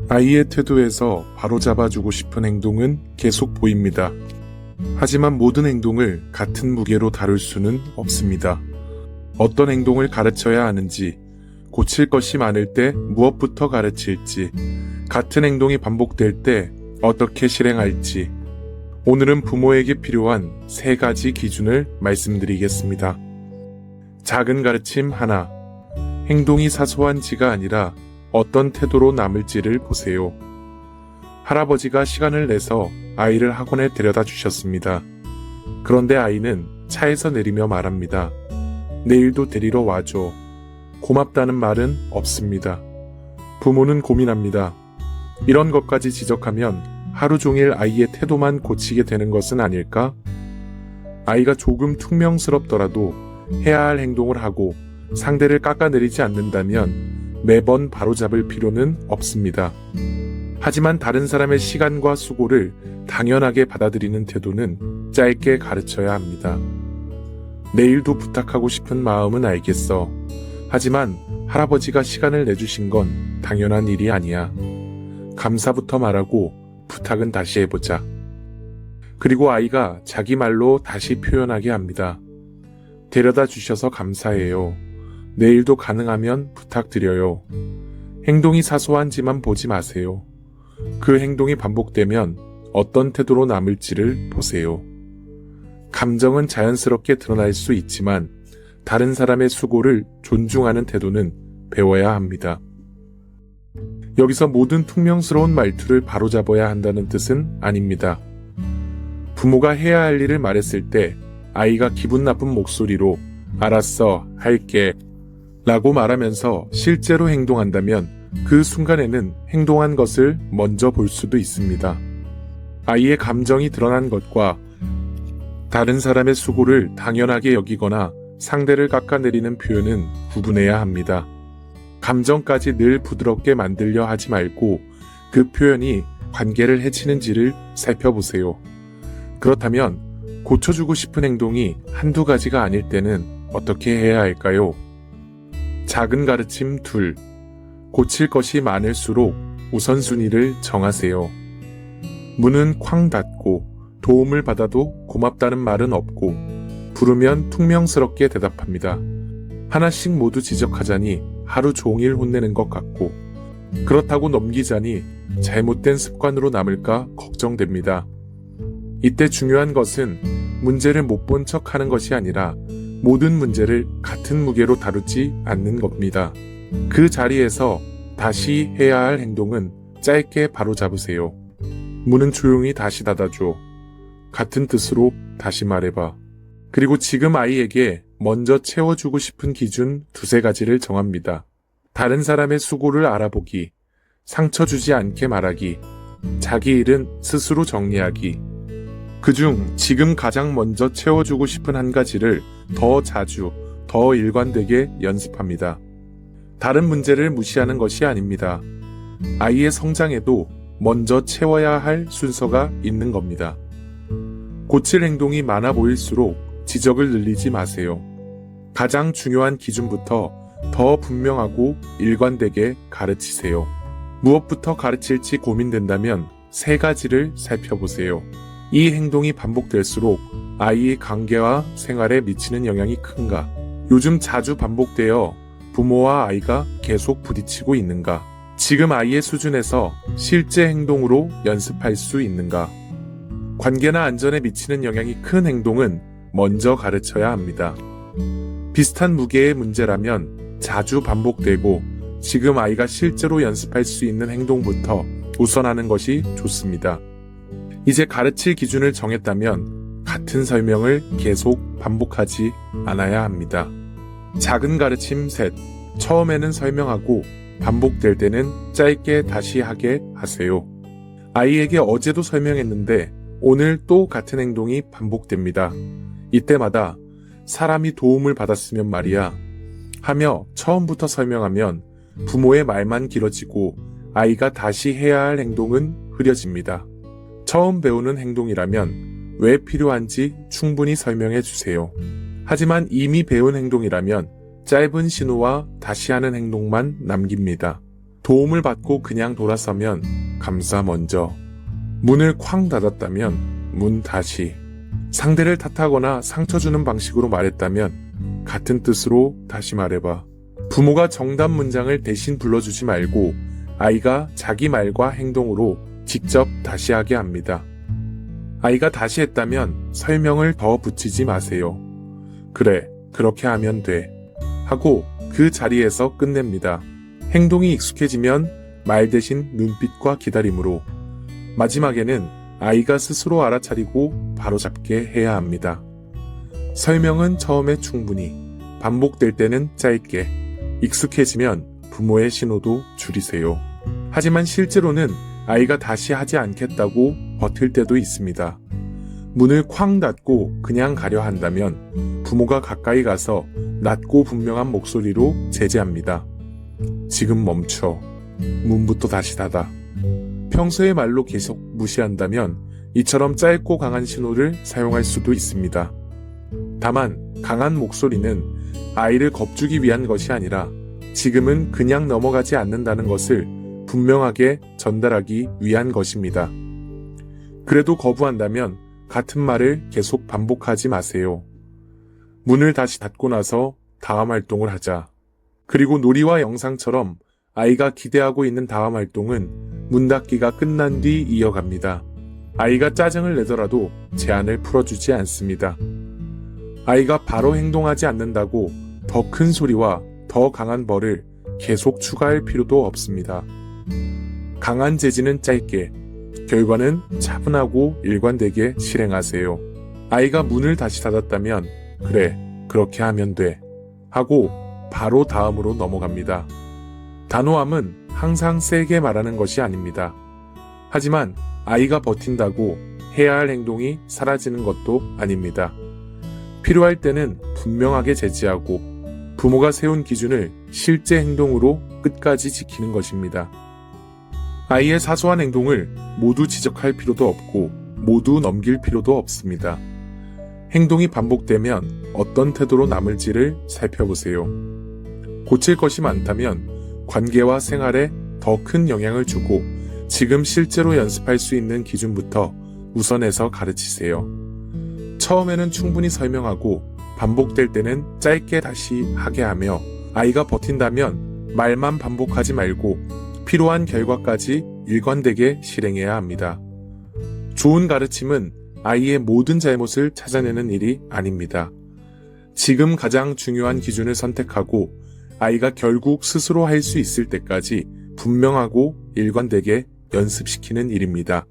아이의 태도에서 바로잡아주고 싶은 행동은 계속 보입니다. 하지만 모든 행동을 같은 무게로 다룰 수는 없습니다. 어떤 행동을 가르쳐야 하는지, 고칠 것이 많을 때 무엇부터 가르칠지, 같은 행동이 반복될 때 어떻게 실행할지, 오늘은 부모에게 필요한 3가지 기준을 말씀드리겠습니다. 작은 가르침 하나, 행동이 사소한지가 아니라 어떤 태도로 남을지를 보세요. 할아버지가 시간을 내서 아이를 학원에 데려다 주셨습니다. 그런데 아이는 차에서 내리며 말합니다. 내일도 데리러 와줘. 고맙다는 말은 없습니다. 부모는 고민합니다. 이런 것까지 지적하면 하루 종일 아이의 태도만 고치게 되는 것은 아닐까? 아이가 조금 퉁명스럽더라도 해야 할 행동을 하고 상대를 깎아내리지 않는다면 매번 바로잡을 필요는 없습니다. 하지만 다른 사람의 시간과 수고를 당연하게 받아들이는 태도는 짧게 가르쳐야 합니다. 내일도 부탁하고 싶은 마음은 알겠어. 하지만 할아버지가 시간을 내주신 건 당연한 일이 아니야. 감사부터 말하고 부탁은 다시 해보자. 그리고 아이가 자기 말로 다시 표현하게 합니다. 데려다 주셔서 감사해요. 내일도 가능하면 부탁드려요. 행동이 사소한지만 보지 마세요. 그 행동이 반복되면 어떤 태도로 남을지를 보세요. 감정은 자연스럽게 드러날 수 있지만 다른 사람의 수고를 존중하는 태도는 배워야 합니다. 여기서 모든 퉁명스러운 말투를 바로잡아야 한다는 뜻은 아닙니다. 부모가 해야 할 일을 말했을 때 아이가 기분 나쁜 목소리로 알았어, 할게 라고 말하면서 실제로 행동한다면 그 순간에는 행동한 것을 먼저 볼 수도 있습니다. 아이의 감정이 드러난 것과 다른 사람의 수고를 당연하게 여기거나 상대를 깎아내리는 표현은 구분해야 합니다. 감정까지 늘 부드럽게 만들려 하지 말고 그 표현이 관계를 해치는지를 살펴보세요. 그렇다면 고쳐주고 싶은 행동이 한두 가지가 아닐 때는 어떻게 해야 할까요? 작은 가르침 2. 고칠 것이 많을수록 우선순위를 정하세요. 문은 쾅 닫고 도움을 받아도 고맙다는 말은 없고 부르면 퉁명스럽게 대답합니다. 하나씩 모두 지적하자니 하루 종일 혼내는 것 같고 그렇다고 넘기자니 잘못된 습관으로 남을까 걱정됩니다. 이때 중요한 것은 문제를 못 본 척 하는 것이 아니라 모든 문제를 같은 무게로 다루지 않는 겁니다. 그 자리에서 다시 해야 할 행동은 짧게 바로잡으세요. 문은 조용히 다시 닫아줘. 같은 뜻으로 다시 말해봐. 그리고 지금 아이에게 먼저 채워주고 싶은 기준 2-3가지를 정합니다. 다른 사람의 수고를 알아보기, 상처 주지 않게 말하기, 자기 일은 스스로 정리하기. 그중 지금 가장 먼저 채워주고 싶은 한 가지를 더 자주, 더 일관되게 연습합니다. 다른 문제를 무시하는 것이 아닙니다. 아이의 성장에도 먼저 채워야 할 순서가 있는 겁니다. 고칠 행동이 많아 보일수록 지적을 늘리지 마세요. 가장 중요한 기준부터 더 분명하고 일관되게 가르치세요. 무엇부터 가르칠지 고민된다면 3가지를 살펴보세요. 이 행동이 반복될수록 아이의 관계와 생활에 미치는 영향이 큰가? 요즘 자주 반복되어 부모와 아이가 계속 부딪히고 있는가? 지금 아이의 수준에서 실제 행동으로 연습할 수 있는가? 관계나 안전에 미치는 영향이 큰 행동은 먼저 가르쳐야 합니다. 비슷한 무게의 문제라면 자주 반복되고 지금 아이가 실제로 연습할 수 있는 행동부터 우선하는 것이 좋습니다. 이제 가르칠 기준을 정했다면 같은 설명을 계속 반복하지 않아야 합니다. 작은 가르침 3. 처음에는 설명하고 반복될 때는 짧게 다시 하게 하세요. 아이에게 어제도 설명했는데 오늘 또 같은 행동이 반복됩니다. 이때마다 사람이 도움을 받았으면 말이야 하며 처음부터 설명하면 부모의 말만 길어지고 아이가 다시 해야 할 행동은 흐려집니다. 처음 배우는 행동이라면 왜 필요한지 충분히 설명해 주세요. 하지만 이미 배운 행동이라면 짧은 신호와 다시 하는 행동만 남깁니다. 도움을 받고 그냥 돌아서면 감사 먼저. 문을 쾅 닫았다면 문 다시. 상대를 탓하거나 상처 주는 방식으로 말했다면 같은 뜻으로 다시 말해봐. 부모가 정답 문장을 대신 불러주지 말고 아이가 자기 말과 행동으로 직접 다시 하게 합니다. 아이가 다시 했다면 설명을 더 붙이지 마세요. 그래, 그렇게 하면 돼. 하고 그 자리에서 끝냅니다. 행동이 익숙해지면 말 대신 눈빛과 기다림으로. 마지막에는 아이가 스스로 알아차리고 바로잡게 해야 합니다. 설명은 처음에 충분히, 반복될 때는 짧게, 익숙해지면 부모의 신호도 줄이세요. 하지만 실제로는 아이가 다시 하지 않겠다고 버틸 때도 있습니다. 문을 쾅 닫고 그냥 가려 한다면 부모가 가까이 가서 낮고 분명한 목소리로 제지합니다. 지금 멈춰. 문부터 다시 닫아. 평소의 말로 계속 무시한다면 이처럼 짧고 강한 신호를 사용할 수도 있습니다. 다만 강한 목소리는 아이를 겁주기 위한 것이 아니라 지금은 그냥 넘어가지 않는다는 것을 분명하게 전달하기 위한 것입니다. 그래도 거부한다면 같은 말을 계속 반복하지 마세요. 문을 다시 닫고 나서 다음 활동을 하자. 그리고 놀이와 영상처럼 아이가 기대하고 있는 다음 활동은 문 닫기가 끝난 뒤 이어갑니다. 아이가 짜증을 내더라도 제한을 풀어주지 않습니다. 아이가 바로 행동하지 않는다고 더 큰 소리와 더 강한 벌을 계속 추가할 필요도 없습니다. 강한 제지는 짧게, 결과는 차분하고 일관되게 실행하세요. 아이가 문을 다시 닫았다면 그래, 그렇게 하면 돼 하고 바로 다음으로 넘어갑니다. 단호함은 항상 세게 말하는 것이 아닙니다. 하지만 아이가 버틴다고 해야 할 행동이 사라지는 것도 아닙니다. 필요할 때는 분명하게 제지하고 부모가 세운 기준을 실제 행동으로 끝까지 지키는 것입니다. 아이의 사소한 행동을 모두 지적할 필요도 없고 모두 넘길 필요도 없습니다. 행동이 반복되면 어떤 태도로 남을지를 살펴보세요. 고칠 것이 많다면 관계와 생활에 더 큰 영향을 주고 지금 실제로 연습할 수 있는 기준부터 우선해서 가르치세요. 처음에는 충분히 설명하고 반복될 때는 짧게 다시 하게 하며 아이가 버틴다면 말만 반복하지 말고 필요한 결과까지 일관되게 실행해야 합니다. 좋은 가르침은 아이의 모든 잘못을 찾아내는 일이 아닙니다. 지금 가장 중요한 기준을 선택하고 아이가 결국 스스로 할 수 있을 때까지 분명하고 일관되게 연습시키는 일입니다.